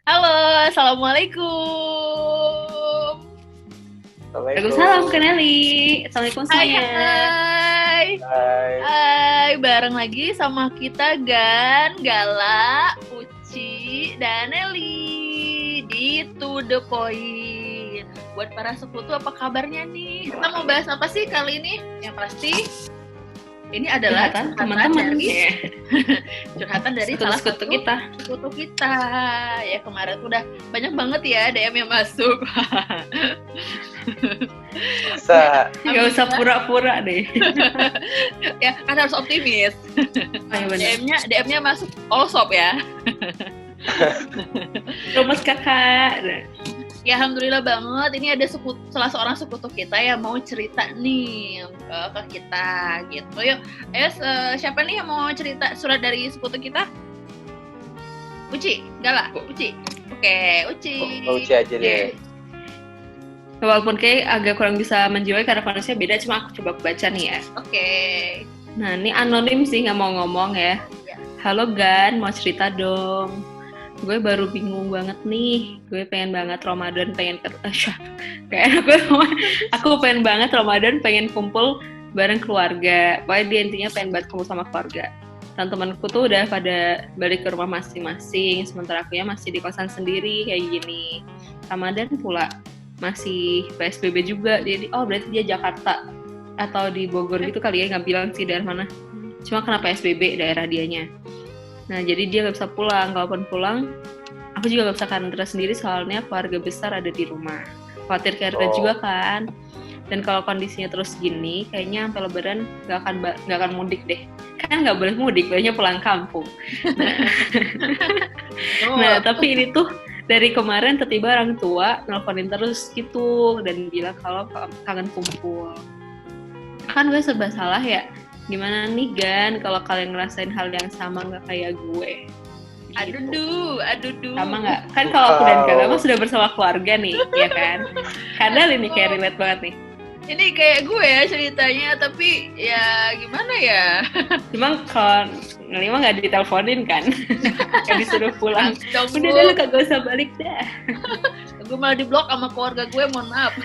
Halo, Assalamualaikum. Waalaikumsalam, Assalamualaikum. Kenali. Assalamualaikum Hai, semuanya. hai. Hai. Hai, bareng lagi sama kita Gan, Gala, Uci, dan Nelly di To The Point. Buat para sekutu, apa kabarnya nih? Kita mau bahas apa sih kali ini? Yang pasti, ini adalah Curhatan curhatan teman-teman. dari curhatan dari salah Sekutu satu kita. sekutu kita. Ya kemarin udah banyak banget ya DM yang masuk. Masa Gak usah pura-pura deh. Ya kan harus optimis. Oh, iya benar. DM-nya masuk all shop ya. Rumus kakak. Ya alhamdulillah banget. Ini ada salah seorang sekutu kita yang mau cerita nih ke kita gitu. Yuk, ayo siapa nih yang mau cerita surat dari sekutu kita? Uci, Gala, Uci. Oke, Uci. Uci aja deh. Walaupun kayak agak kurang bisa menjiwai karena manusia beda, cuma aku coba baca nih ya. Oke. Nah, ini anonim sih, nggak mau ngomong ya. Ya. Halo Gan, mau cerita dong. Gue baru bingung banget nih. Gue pengen banget Ramadan, kayak aku pengen banget Ramadan, pengen kumpul bareng keluarga. Pokoknya dia intinya pengen banget kumpul sama keluarga. Teman-temanku tuh udah pada balik ke rumah masing-masing, sementara aku ya masih di kosan sendiri kayak gini. Ramadan pula masih PSBB juga, jadi berarti dia Jakarta atau di Bogor gitu kali ya, nggak bilang sih daerah mana. Cuma kena PSBB daerah dianya. Nah, jadi dia nggak bisa pulang. Kalaupun pulang, aku juga nggak bisa karantina sendiri soalnya keluarga besar ada di rumah. Khawatir keluarga juga kan. Dan kalau kondisinya terus gini, kayaknya sampai Lebaran nggak akan mudik deh. Kan nggak boleh mudik, banyak pulang kampung. Nah, tapi ini tuh dari kemarin tiba-tiba orang tua nelponin terus gitu dan bilang kalau kangen kumpul. Kan gue serba salah ya. Gimana nih Gan, kalau kalian ngerasain hal yang sama nggak kayak gue? Aduh. Sama nggak? Kan kalau aku dan Gala mah sudah bersama keluarga nih, ya kan? Kadal ini kayak relate banget nih. Ini kayak gue ya ceritanya, tapi ya gimana ya? Cuma kalau Ngelima nggak diteleponin kan? Nggak disuruh pulang. Dong, Udah lu kagak usah balik dah. Gue malah diblok sama keluarga gue, mohon maaf.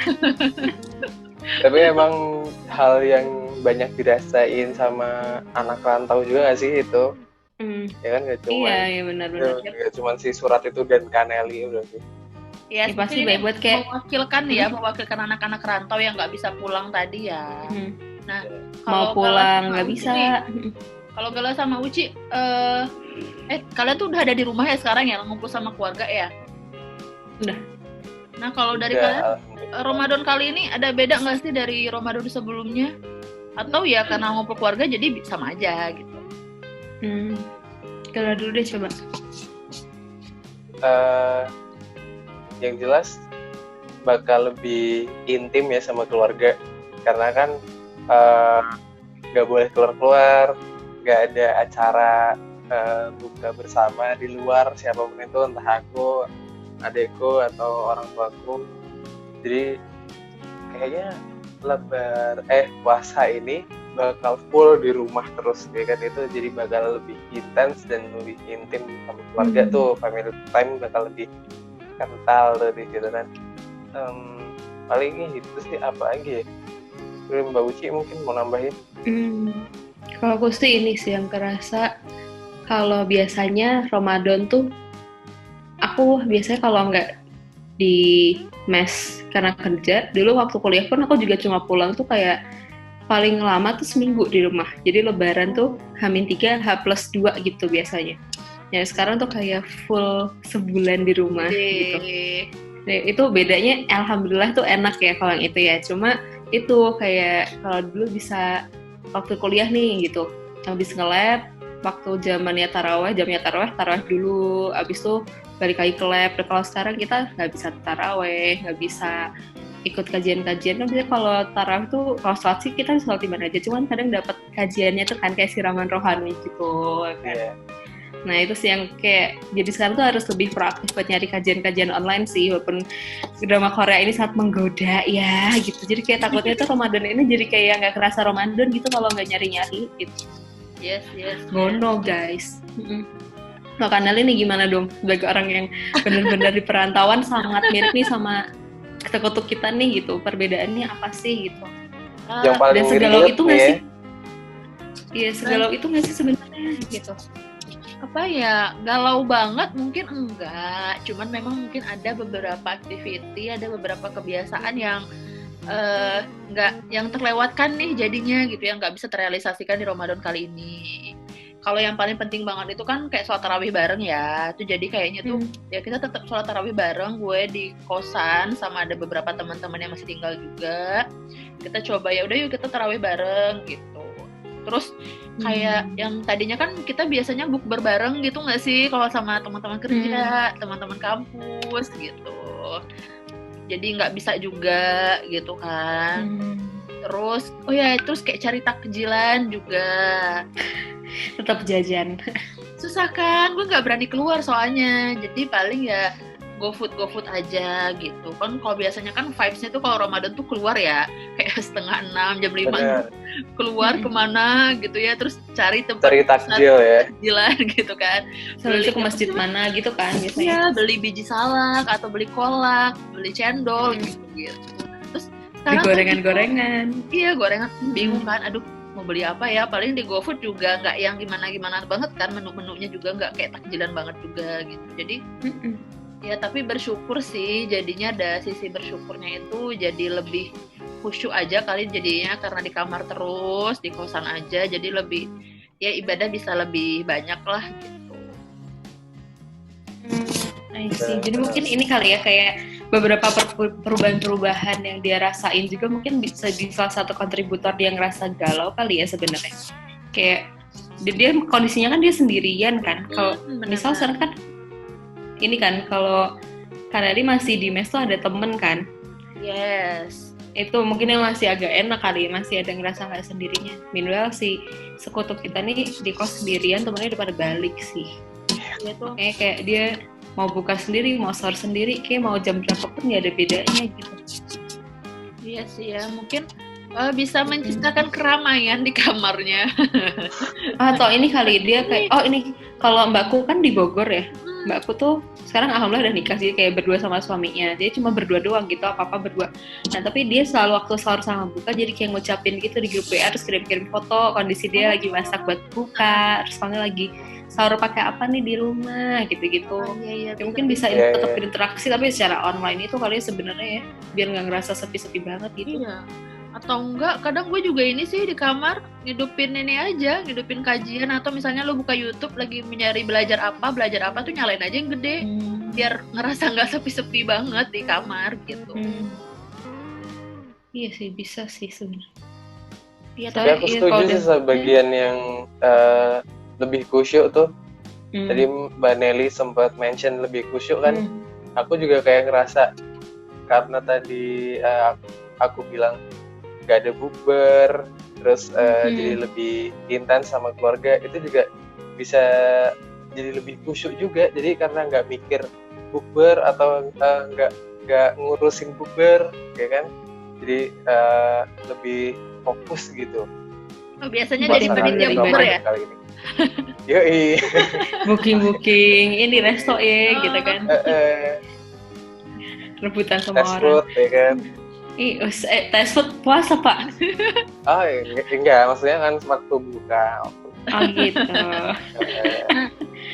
Tapi emang hal yang banyak dirasain sama anak rantau juga gak sih itu? Ya kan gak cuma. Iya benar-benar. Gak cuma si surat itu dan Kaneli udah sih. Ya, pasti baik buat kayak mewakilkan anak-anak rantau yang nggak bisa pulang tadi ya. Nah, mau pulang nggak bisa. Kalau Gala sama Uci, kalian tuh udah ada di rumah ya sekarang ya, ngumpul sama keluarga ya? Udah. Nah, kalau dari kalian, Ramadan kali ini ada beda nggak sih dari Ramadan sebelumnya? Atau ya karena ngumpul keluarga jadi sama aja gitu? Gala dulu deh coba. Yang jelas bakal lebih intim ya sama keluarga, karena kan nggak boleh keluar-keluar, nggak ada acara buka bersama di luar siapapun itu, entah aku, adekku atau orang tuaku. Jadi kayaknya puasa ini bakal full di rumah terus ya kan, itu jadi bakal lebih intens dan lebih intim sama keluarga tuh, family time bakal lebih kental dari gitu kan. Paling gitu sih. Apa lagi ya? Mbak Uci mungkin mau nambahin? Kalau aku sih ini sih yang kerasa, kalau biasanya Ramadan tuh aku biasanya kalau nggak di mes karena kerja, dulu waktu kuliah pun aku juga cuma pulang tuh kayak paling lama tuh seminggu di rumah. Jadi Lebaran tuh H-3, H+2 gitu biasanya. Ya sekarang tuh kayak full sebulan di rumah gitu. Nah, itu bedanya alhamdulillah tuh enak ya kalau yang itu ya. Cuma itu kayak kalau dulu bisa waktu kuliah nih gitu, habis nge-lab waktu jamnya taraweh dulu, abis itu balik lagi ke lab. Dan kalau sekarang kita nggak bisa taraweh, nggak bisa ikut kajian-kajian. Kan biasanya kalau tarawih tuh, kalau sholat sih kita sholat di mana aja, cuman kadang dapat kajiannya tuh kan kayak siraman rohani gitu kan. Yeah. Nah itu sih yang kayak, jadi sekarang tuh harus lebih proaktif buat nyari kajian-kajian online sih, walaupun drama Korea ini sangat menggoda ya gitu. Jadi kayak takutnya tuh Ramadan ini jadi kayak nggak kerasa Ramadan gitu kalau nggak nyari-nyari gitu. Yes. Gono guys. Kak Nelly nih gimana dong sebagai orang yang benar-benar di perantauan sangat mirip nih sama sekutu kita nih gitu, perbedaannya apa sih gitu? Yang paling Dan segalau mirip itu nggak nih sih? Iya segalau itu nggak sih sebenarnya gitu? Apa ya, galau banget mungkin enggak, cuman memang mungkin ada beberapa activity, ada beberapa kebiasaan yang nggak, yang terlewatkan nih jadinya gitu, yang nggak bisa terrealisasikan di Ramadan kali ini. Kalau yang paling penting banget itu kan kayak sholat tarawih bareng ya, itu jadi kayaknya tuh ya kita tetap sholat tarawih bareng, gue di kosan sama ada beberapa teman-teman yang masih tinggal juga, kita coba ya udah yuk kita tarawih bareng gitu. Terus kayak yang tadinya kan kita biasanya bukber bareng gitu nggak sih kalau sama teman-teman kerja, teman-teman kampus gitu. Jadi nggak bisa juga gitu kan. Terus terus kayak cari takjilan juga. Tetap jajan. Susah kan, gue nggak berani keluar soalnya. Jadi paling ya GoFood aja gitu. Kan kalau biasanya kan vibes-nya tuh kalau Ramadan tuh keluar ya, kayak 5:30, jam 5 keluar kemana gitu ya, terus cari tempat cari takjil ya, takjilan gitu kan. Beli ke masjid mana gitu kan biasanya. Iya, beli biji salak atau beli kolak, beli cendol gitu. Terus sekarang gorengan-gorengan. Iya, gorengan. Bingung kan, aduh mau beli apa ya, paling di GoFood juga nggak yang gimana-gimana banget kan, menu-menunya juga nggak kayak takjilan banget juga gitu. Jadi ya tapi bersyukur sih, jadinya ada sisi bersyukurnya itu, jadi lebih khusyuk aja kali jadinya, karena di kamar terus, di kosan aja, jadi lebih ya ibadah bisa lebih banyak lah gitu. I see. Jadi mungkin ini kali ya, kayak beberapa perubahan-perubahan yang dia rasain juga mungkin bisa di salah satu kontributor dia ngerasa galau kali ya sebenarnya. Kayak dia kondisinya kan dia sendirian kan. Kalau misal sekarang kan ini kan kalau Kanadi masih di mes tuh ada temen kan. Yes. Itu mungkin yang masih agak enak kali, masih ada ngerasa nggak sendirinya. Meanwhile si sekutu kita nih di kos sendirian, temennya udah pada balik sih. Iya tuh. Kayak dia mau buka sendiri, mau sahur sendiri, kayak mau jam berapa pun nggak ada bedanya gitu. Iya sih ya, mungkin bisa menciptakan keramaian di kamarnya. Atau ini kali dia kayak, ini kalau mbakku kan di Bogor ya, mbakku tuh sekarang alhamdulillah udah nikah, jadi kayak berdua sama suaminya, dia cuma berdua doang gitu, apa-apa berdua. Nah tapi dia selalu waktu sahur sama buka jadi kayak ngucapin gitu di grup WA, terus kirim-kirim foto kondisi dia lagi masak buat buka, terus panggil lagi sahur pakai apa nih di rumah gitu-gitu. Iya, ya mungkin bisa tetap berinteraksi tapi secara online itu kali sebenarnya ya, biar nggak ngerasa sepi-sepi banget gitu. Iya. Atau enggak, kadang gue juga ini sih di kamar ngidupin ini aja, ngidupin kajian, atau misalnya lo buka YouTube lagi mencari belajar apa tuh nyalain aja yang gede, biar ngerasa nggak sepi-sepi banget di kamar gitu. Iya sih, bisa sih sebenarnya. Ya, tapi aku setuju sih sebagian yang lebih khusyuk tuh. Tadi Mbak Nelly sempat mention lebih khusyuk kan. Aku juga kayak ngerasa karena tadi aku bilang gak ada bukber, terus jadi lebih intens sama keluarga, itu juga bisa jadi lebih khusyuk juga. Jadi karena nggak mikir bukber atau nggak ngurusin bukber, ya kan? Jadi lebih fokus gitu. Biasanya jadi panitia bukber ya? Kali ini. Yoi. Booking ini resto ya gitu kan. Rebutan sama Fast orang. Food, ya kan. Fast food puasa pak? Oh enggak, maksudnya kan waktu buka. Oh gitu.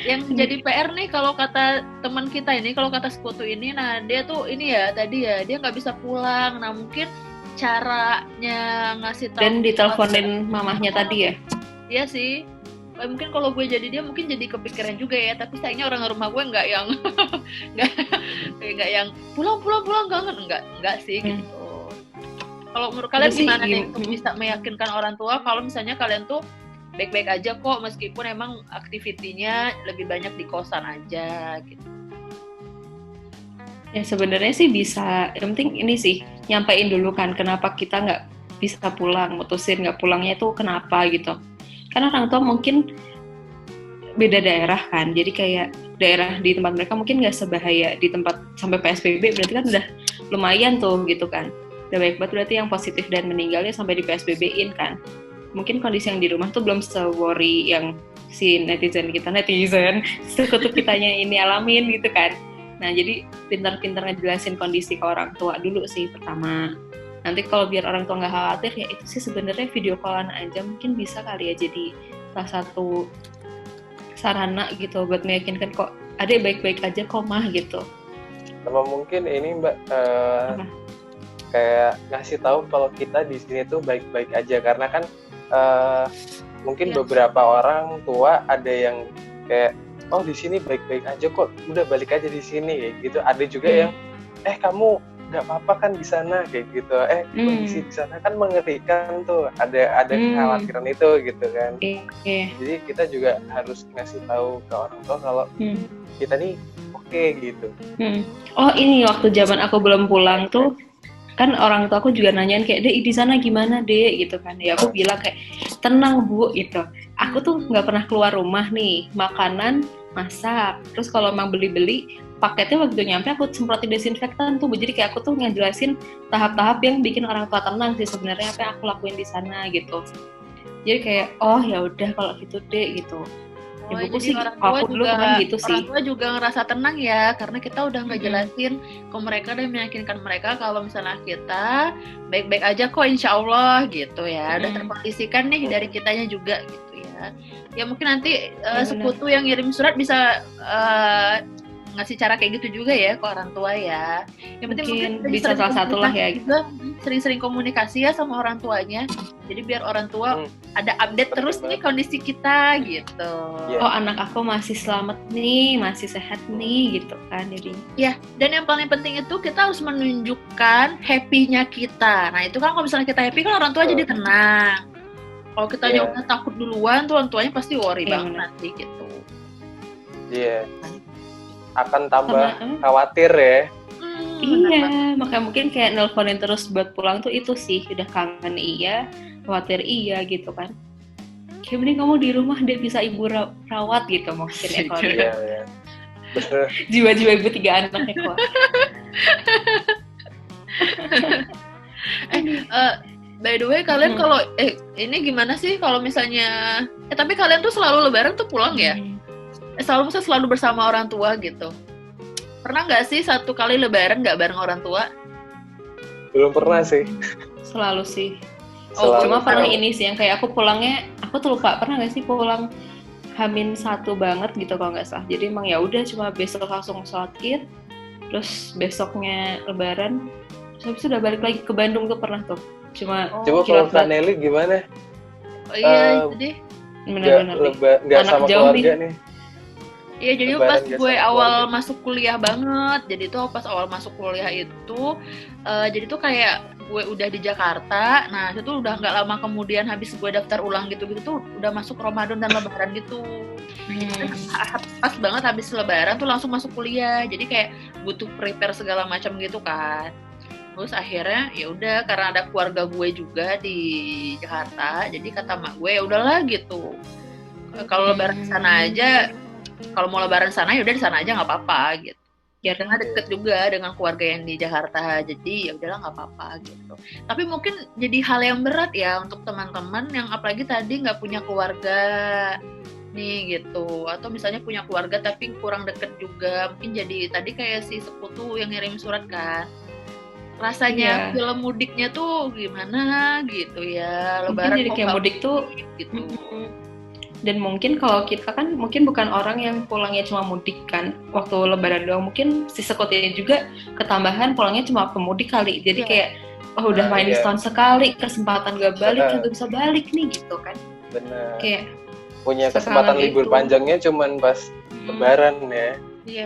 Yang jadi PR nih kalau kata teman kita ini, kalau kata sekutu ini, nah dia tuh ini ya tadi ya dia nggak bisa pulang, nah mungkin caranya ngasih tahu. Dan diteleponin mamahnya tadi ya? Iya sih. Mungkin kalau gue jadi dia mungkin jadi kepikiran juga ya, tapi sayangnya orang rumah gue nggak yang nggak yang pulang kangen, enggak sih gitu. Kalau menurut kalian gimana nih untuk bisa meyakinkan orang tua kalau misalnya kalian tuh baik-baik aja kok meskipun emang aktivitinya lebih banyak di kosan aja gitu? Ya sebenarnya sih bisa, yang penting ini sih nyampein dulu kan kenapa kita nggak bisa pulang, mutusin nggak pulangnya itu kenapa gitu. Karena orang tua mungkin beda daerah kan, jadi kayak daerah di tempat mereka mungkin nggak sebahaya di tempat sampai PSBB, berarti kan udah lumayan tuh gitu kan. Udah baik banget berarti yang positif dan meninggalnya sampai di PSBB-in kan. Mungkin kondisi yang di rumah tuh belum se-worry yang si netizen sekutu kitanya ini alamin gitu kan. Nah jadi pintar-pintar ngejelasin kondisi ke orang tua dulu sih pertama. Nanti kalau biar orang tua nggak khawatir ya itu sih sebenarnya video callan aja mungkin bisa kali ya jadi salah satu sarana gitu buat meyakinkan kok adek baik-baik aja kok mah gitu. Sama mungkin ini Mbak kayak ngasih tahu kalau kita di sini tuh baik-baik aja karena kan mungkin beberapa orang tua ada yang kayak oh di sini baik-baik aja kok udah balik aja di sini kayak gitu. Ada juga yang kamu nggak apa-apa kan di sana kayak gitu. Kondisi di sana kan mengerikan tuh. Ada kekhawatiran itu gitu kan. Jadi kita juga harus ngasih tahu ke orang tua kalau kita nih oke gitu. Oh ini waktu zaman aku belum pulang tuh kan orang tua aku juga nanyain kayak Dek di sana gimana Dek gitu kan. Ya aku bilang kayak tenang Bu gitu. Aku tuh nggak pernah keluar rumah nih, makanan masak. Terus kalau emang beli-beli paketnya waktu nyampe aku semprotin desinfektan tuh. Jadi kayak aku tuh ngejelasin tahap-tahap yang bikin orang tua tenang sih sebenarnya apa yang aku lakuin di sana gitu. Jadi kayak oh ya udah kalau gitu Dek gitu. Ya buku sih aku dulu kan gitu sih. Orang tua juga ngerasa tenang ya karena kita udah ngejelasin ke mereka dan meyakinkan mereka kalau misalnya kita baik-baik aja kok insya Allah gitu ya. Udah terkondisikan nih dari kitanya juga gitu ya. Ya mungkin nanti sekutu yang ngirim surat bisa ngasih cara kayak gitu juga ya ke orang tua ya. Yang penting mungkin bisa salah satu lah ya. Juga, sering-sering komunikasi ya sama orang tuanya. Jadi biar orang tua ada update terus nih kondisi kita gitu. Oh anak aku masih selamat nih, masih sehat nih gitu kan jadi. Ya dan yang paling penting itu kita harus menunjukkan happy-nya kita. Nah itu kan kalau misalnya kita happy kan orang tua jadi tenang. Kalau kita udah takut duluan tuh orang tuanya pasti worry banget nanti gitu. Iya. Akan tambah khawatir ya. Iya, makanya mungkin kayak nelponin terus buat pulang tuh itu sih udah kangen iya, khawatir iya gitu kan. Kayak mending kamu di rumah deh bisa ibu rawat gitu mungkin ya kalau Iya. jiwa-jiwa ibu 3 anaknya kok. By the way kalian kalau ini gimana sih kalau misalnya tapi kalian tuh selalu lebaran tuh pulang ya? Selalu bersama orang tua gitu. Pernah nggak sih satu kali lebaran nggak bareng orang tua? Belum pernah sih. Selalu sih. Selalu Cuma pernah ini sih yang kayak aku pulangnya, aku tuh lupa pernah nggak sih pulang H-1 banget gitu kalau nggak salah. Jadi emang ya udah cuma besok langsung sholat Id, terus besoknya lebaran, terus sudah balik lagi ke Bandung tuh pernah tuh. Coba kalau Nelly gimana? Oh iya, jadi benar-benar nggak sama keluarga nih. Iya, jadi pas gue awal masuk kuliah banget. Jadi tuh pas awal masuk kuliah itu, jadi tuh kayak gue udah di Jakarta. Nah itu tuh udah nggak lama kemudian habis gue daftar ulang gitu-gitu tuh udah masuk Ramadan dan Lebaran gitu. Pas banget habis Lebaran tuh langsung masuk kuliah. Jadi kayak butuh prepare segala macam gitu kan. Terus akhirnya ya udah karena ada keluarga gue juga di Jakarta. Jadi kata mak gue ya udahlah gitu. Kalau Lebaran di sana aja. Kalau mau lebaran sana ya udah di sana aja nggak apa-apa gitu. Ya karena deket juga dengan keluarga yang di Jakarta, jadi ya udahlah nggak apa-apa gitu. Tapi mungkin jadi hal yang berat ya untuk teman-teman yang apalagi tadi nggak punya keluarga nih gitu, atau misalnya punya keluarga tapi kurang deket juga. Mungkin jadi tadi kayak si sekutu yang ngirim surat kan. Rasanya film mudiknya tuh gimana gitu ya. Lebaran mungkin jadi kayak mudik tuh gitu. Dan mungkin kalau kita kan mungkin bukan orang yang pulangnya cuma mudik kan waktu lebaran doang, mungkin si sekutnya juga ketambahan pulangnya cuma pemudik kali, jadi kayak udah main setahun sekali kesempatan gak balik kagak bisa balik nih gitu kan. Benar. Kayak punya kesempatan libur panjangnya cuman pas lebaran ya.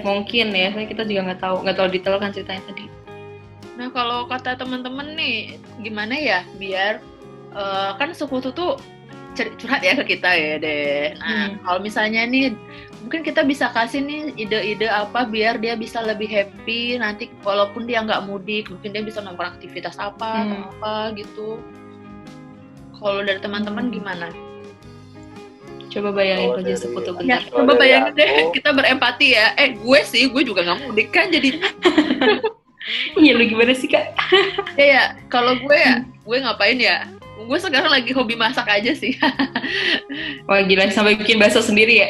Mungkin ya, kita juga nggak tahu detail kan ceritanya tadi. Nah kalau kata teman-teman nih gimana ya biar kan sekutu tuh curhat ya ke kita ya deh. Nah kalau misalnya nih mungkin kita bisa kasih nih ide-ide apa biar dia bisa lebih happy nanti walaupun dia nggak mudik, mungkin dia bisa melakukan aktivitas apa atau apa gitu. Kalau dari teman-teman gimana? Coba bayangin aja sekutu bentar. Ya, coba bayangin deh, kita berempati ya. Gue juga nggak mudik kan jadi. Iya lu gimana sih Kak? Ya kalau gue ngapain ya? Gue sekarang lagi hobi masak aja sih. Wah gila, sampai bikin bakso sendiri ya?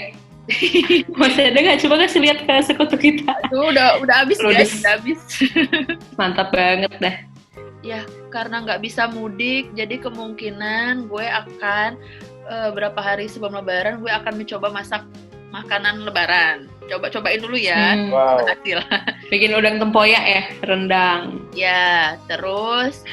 Masih ada nggak? Coba kasih lihat ke sekutu kita. Tuh udah habis guys, udah habis. Mantap banget dah. Ya, karena nggak bisa mudik, jadi kemungkinan gue akan berapa hari sebelum Lebaran gue akan mencoba masak makanan Lebaran. Cobain dulu ya. Wow. Hasil. Bikin udang tempoyak ya, rendang. Ya, terus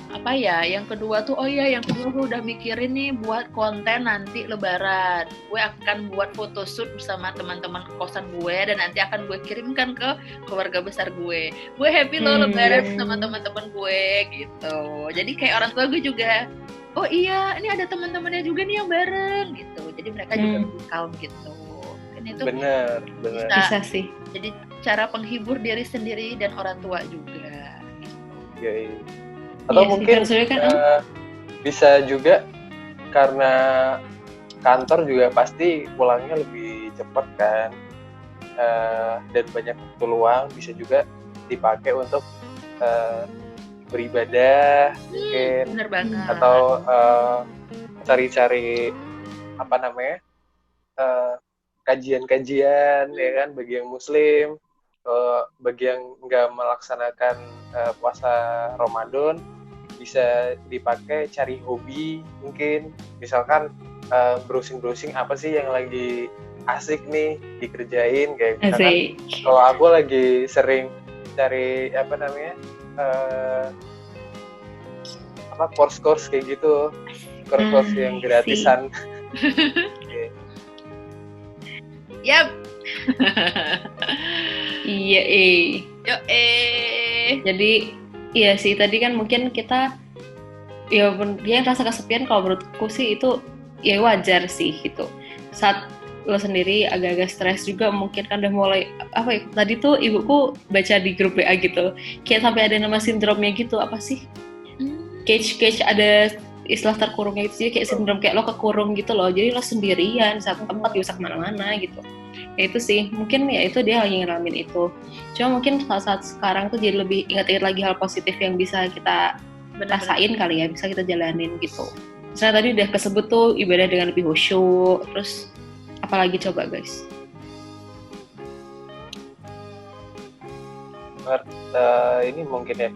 apa ya? Yang kedua tuh, yang kedua gue udah mikirin nih buat konten nanti Lebaran. Gue akan buat photoshoot bersama teman-teman kosan gue dan nanti akan gue kirimkan ke keluarga besar gue. Gue happy loh Lebaran sama teman-teman gue gitu. Jadi kayak orang tua gue juga, oh iya, ini ada teman-temannya juga nih yang bareng gitu. Jadi mereka juga lebih calm gitu. Kan itu bener. Bisa sih. Jadi cara penghibur diri sendiri dan orang tua juga. Gitu. Atau mungkin bisa juga karena kantor juga pasti pulangnya lebih cepat kan, dan banyak waktu luang, bisa juga dipakai untuk beribadah mungkin, bener banget. atau cari-cari kajian-kajian ya kan, bagi yang muslim, bagi yang nggak melaksanakan puasa Ramadan bisa dipakai cari hobi mungkin, misalkan browsing apa sih yang lagi asik nih dikerjain, kayak misalkan kalau aku lagi sering cari course kayak gitu, course yang gratisan. Yap. Iya, Jadi iya sih, tadi kan mungkin kita ya yang rasa kesepian kalau menurutku sih itu ya wajar sih gitu. Saat lo sendiri agak-agak stres juga mungkin kan udah mulai tadi tuh ibuku baca di grup WA gitu, kayak sampai ada nama sindromnya gitu, apa sih? Cage ada istilah terkurungnya itu, jadi kayak sindrom kayak lo kekurung gitu loh, jadi lo sendirian satu tempat gak bisa kemana-mana gitu. Ya itu sih, mungkin ya itu dia lagi ngalamin itu. Cuma mungkin saat sekarang tuh jadi lebih ingat-ingat lagi hal positif yang bisa kita rasain kali ya, bisa kita jalanin gitu. Misalnya tadi udah kesebut tuh ibadah dengan lebih khusyuk, terus apalagi coba guys? Ini mungkin ya,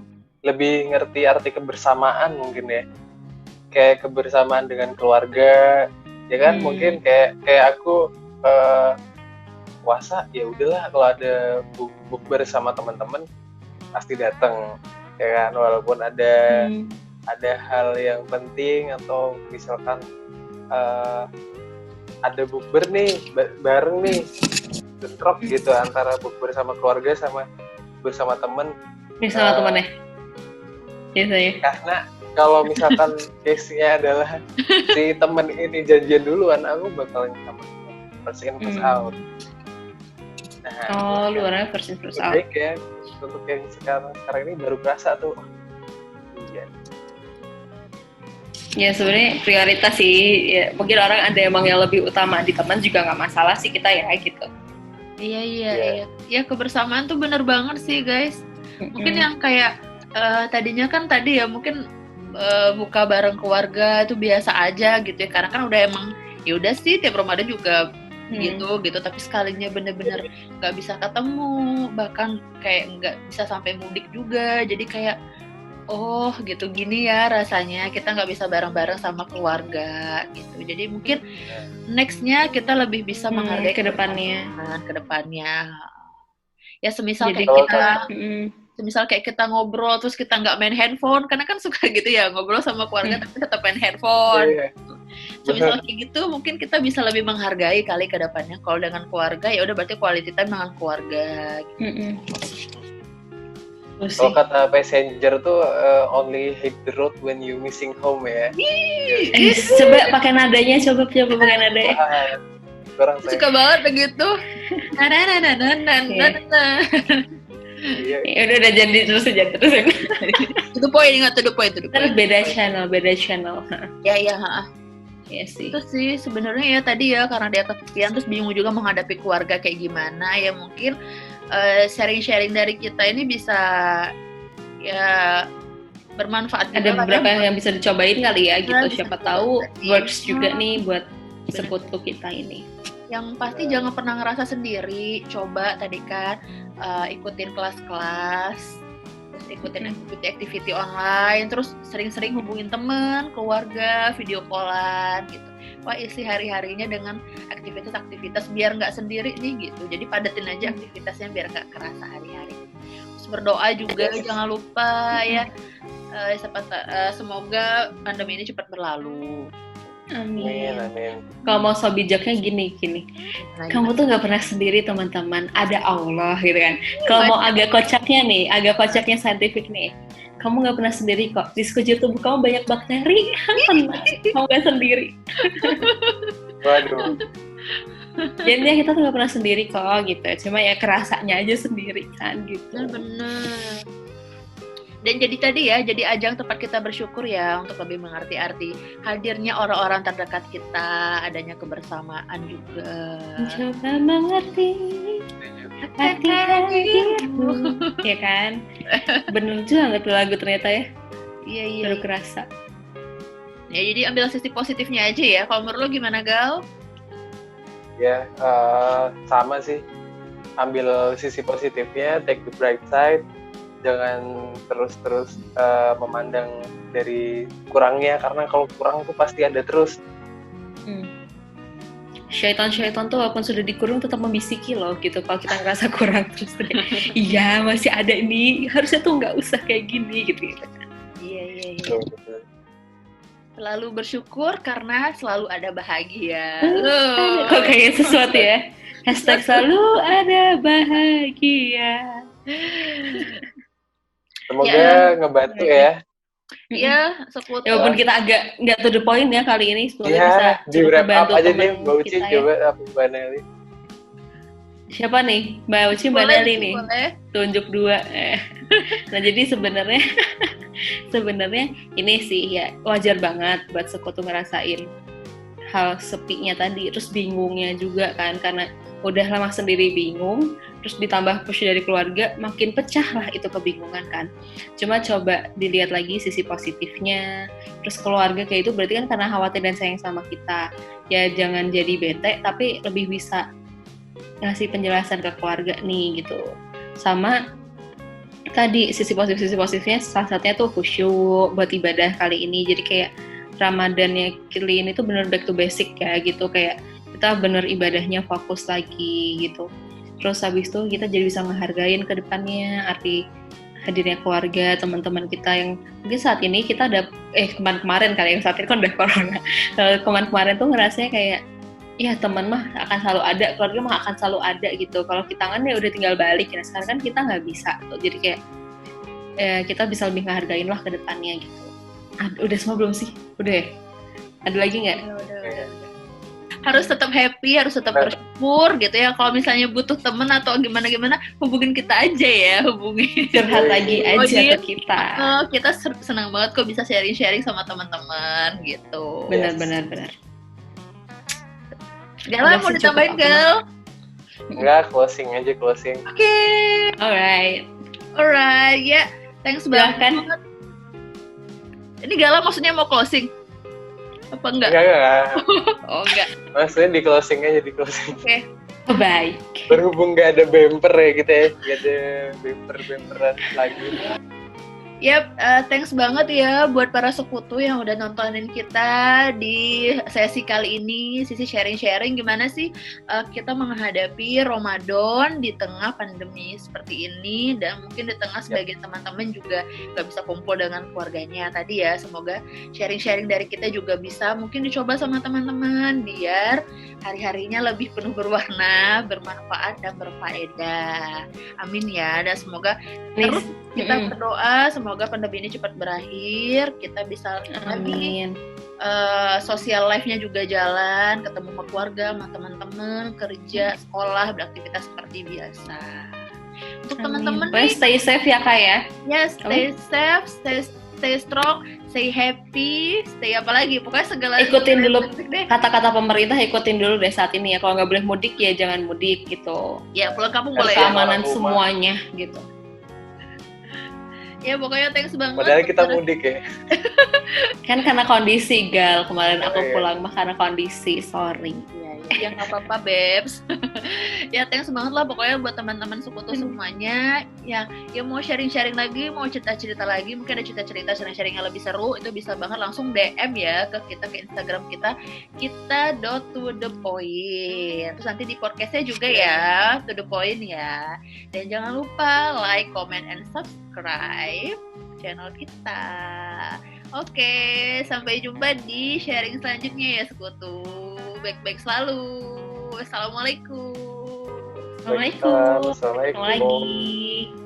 lebih ngerti arti kebersamaan mungkin ya, kayak kebersamaan dengan keluarga ya kan. Mungkin kayak aku puasa ya udahlah, kalau ada bukber sama teman-teman pasti datang ya kan, walaupun ada hal yang penting, atau misalkan ada bukber nih bareng nih, bentrok gitu antara bukber sama keluarga sama bersama temen, misalnya temennya biasanya. Karena kalau misalkan case-nya adalah si temen ini janjian duluan, aku bakalan sama first in first out. Nah, lu orangnya first in first out. Baik ya, untuk yang sekarang ini baru berasa tuh. Iya. Ya sebenarnya prioritas sih, ya, mungkin orang ada emang yang lebih utama di teman juga nggak masalah sih kita ya gitu. Iya. Ya kebersamaan tuh bener banget sih guys. Mungkin yang kayak tadinya kan tadi ya mungkin buka bareng keluarga itu biasa aja gitu ya, karena kan udah emang ya udah sih tiap Ramadan juga gitu, tapi sekalinya bener-bener nggak bisa ketemu, bahkan kayak nggak bisa sampai mudik juga, jadi kayak oh gitu gini ya rasanya kita nggak bisa bareng-bareng sama keluarga gitu. Jadi mungkin nextnya kita lebih bisa menghargai kedepannya. Ya semisal jadi semisal kayak kita ngobrol terus kita nggak main handphone, karena kan suka gitu ya ngobrol sama keluarga tapi tetap main handphone. Semisal kayak gitu mungkin kita bisa lebih menghargai kali ke depannya. Kalau dengan keluarga ya udah berarti quality time dengan keluarga gitu. Kalau kata passenger tuh only hit the road when you missing home ya. Coba pakai nadanya, coba pakai nadanya. Suka banget begitu. Ya udah jadi terus. Itu poin, ingat tuh poin. Terus beda channel. Ya. Iya sih. Itu sih sebenarnya ya tadi ya karena dia kesepian terus bingung juga menghadapi keluarga kayak gimana ya, mungkin sharing-sharing dari kita ini bisa ya bermanfaat juga. Ada beberapa kan, yang bisa dicobain kali ya gitu. bisa Siapa dicobain. tahu works juga nih buat sekutu kita ini. Yang pasti jangan pernah ngerasa sendiri. Coba tadi kan ikutin kelas-kelas, terus ikutin activity online, terus sering-sering hubungin teman, keluarga, video callan gitu. Wah, isi hari-harinya dengan aktivitas-aktivitas biar nggak sendiri nih gitu. Jadi padatin aja aktivitasnya biar nggak kerasa hari-hari. Terus berdoa juga jangan lupa ya. Semoga pandemi ini cepat berlalu. Amin. Amin. Kalau mau so bijaknya gini. Kamu tuh nggak pernah sendiri teman-teman. Ada Allah gitu kan. Kalau mau agak kocaknya saintifik nih. Kamu nggak pernah sendiri kok. Di sekujur tubuh kamu banyak bakteri. Kamu nggak sendiri. Waduh. Jadinya kita tuh nggak pernah sendiri kok gitu. Cuma ya kerasanya aja sendiri kan gitu. Bener. Dan jadi ajang tempat kita bersyukur ya untuk lebih mengerti arti hadirnya orang-orang terdekat kita, adanya kebersamaan juga. Coba mengerti hati hadirmu, ya kan? Bener juga nggak tuh lagu ternyata ya? Iya. Baru kerasa. Ya jadi ambil sisi positifnya aja ya. Kalau menurut lo gimana Gal? Ya, sama sih. Ambil sisi positifnya, take the bright side. Jangan terus-terus memandang dari kurangnya, karena kalau kurang tuh pasti ada terus. Syaitan tuh walaupun sudah dikurung tetap membisiki loh gitu. Kalau kita ngerasa kurang terus iya masih ada ini, harusnya tuh nggak usah kayak gini gitu. Iya. Betul. Selalu bersyukur karena selalu ada bahagia. Kok kayak sesuatu ya? Hashtag selalu ada bahagia. Semoga ngebantu ya. Iya, sekutu. Ya walaupun kita agak nggak to the point ya kali ini, semoga bisa Ya, di wrap up aja teman deh, Mbak Uci kita coba ya. apa Mbak Nelly. Siapa nih? Mbak Uci, Mbak Nelly nih. Boleh. Tunjuk dua. Nah jadi sebenarnya ini sih ya wajar banget buat sekutu ngerasain hal sepinya tadi, terus bingungnya juga kan, karena udah lama sendiri bingung, terus ditambah push dari keluarga, makin pecah lah itu kebingungan kan. Cuma coba dilihat lagi sisi positifnya, terus keluarga kayak itu berarti kan karena khawatir dan sayang sama kita. Ya jangan jadi bete, tapi lebih bisa ngasih penjelasan ke keluarga nih gitu. Sama tadi sisi positifnya salah satunya tuh khusyuk buat ibadah kali ini. Jadi kayak Ramadannya kali ini tuh bener back to basic ya gitu, kayak kita bener ibadahnya fokus lagi gitu. Terus habis itu kita jadi bisa ngehargain ke depannya arti hadirnya keluarga, teman-teman kita yang mungkin saat ini kita ada kemarin kali yang saat ini kan udah corona. Kemarin tuh ngerasanya kayak ya teman mah akan selalu ada, keluarga mah akan selalu ada gitu. Kalau kita kan ya udah tinggal balik, nah sekarang kan kita nggak bisa tuh. Jadi kayak kita bisa lebih ngehargain lah ke depannya gitu. Udah semua belum sih? Udah ya? Ada lagi nggak? Udah. Harus tetap happy, harus tetap bersyukur gitu ya. Kalau misalnya butuh temen atau gimana-gimana, hubungin kita aja ya, hubungin. Curhat lagi aja ke kita. Kita senang banget kok bisa sharing-sharing sama teman-teman gitu. Benar. Gala mau ditambahin Gal? Enggak, closing. Oke. Alright, Ya. Thanks banget. silahkan. Ini Gala maksudnya mau closing? Apa enggak? Enggak. Oh enggak. Maksudnya di closing aja, di closing. Oke. Baik. Berhubung nggak ada bumper ya gitu ya, nggak ada bumperan lagi. Yap, thanks banget ya buat para sekutu yang udah nontonin kita di sesi kali ini, sisi sharing-sharing gimana sih kita menghadapi Ramadan di tengah pandemi seperti ini, dan mungkin di tengah sebagian teman-teman juga gak bisa kumpul dengan keluarganya tadi ya. Semoga sharing-sharing dari kita juga bisa mungkin dicoba sama teman-teman biar hari-harinya lebih penuh berwarna, bermanfaat, dan berfaedah. Amin ya, dan semoga terus kita berdoa semoga pandemi ini cepat berakhir, kita bisa lagi sosial life-nya juga jalan, ketemu sama keluarga, sama teman-teman, kerja, sekolah, beraktivitas seperti biasa. Untuk teman-teman nih, stay safe ya Kak ya. Yes, stay safe, stay strong, stay happy, stay apa lagi? Pokoknya segala ikutin dulu deh. Kata-kata pemerintah, ikutin dulu deh saat ini ya. Kalau nggak boleh mudik ya jangan mudik gitu. Ya, pulang kampung boleh ya. Keamanan semuanya gitu. Ya pokoknya thanks banget. Padahal kita mudik ya. Kan karena kondisi, Gal. Kemarin Oh, aku iya. pulang mah karena kondisi, sorry. Ya nggak apa-apa, Babes. Ya thanks banget lah pokoknya buat teman-teman sekutu semuanya yang mau sharing-sharing lagi, mau cerita-cerita lagi, mungkin ada cerita-cerita sharing-sharing yang lebih seru, itu bisa banget langsung DM ya ke kita, ke Instagram kita .tothepoint. Terus nanti di podcastnya juga ya, to the point ya. Dan jangan lupa like, comment, and subscribe channel kita. Oke, sampai jumpa di sharing selanjutnya ya sekutu. Baik-baik selalu. Assalamualaikum. Assalamualaikum. Assalamualaikum. Ketemu lagi.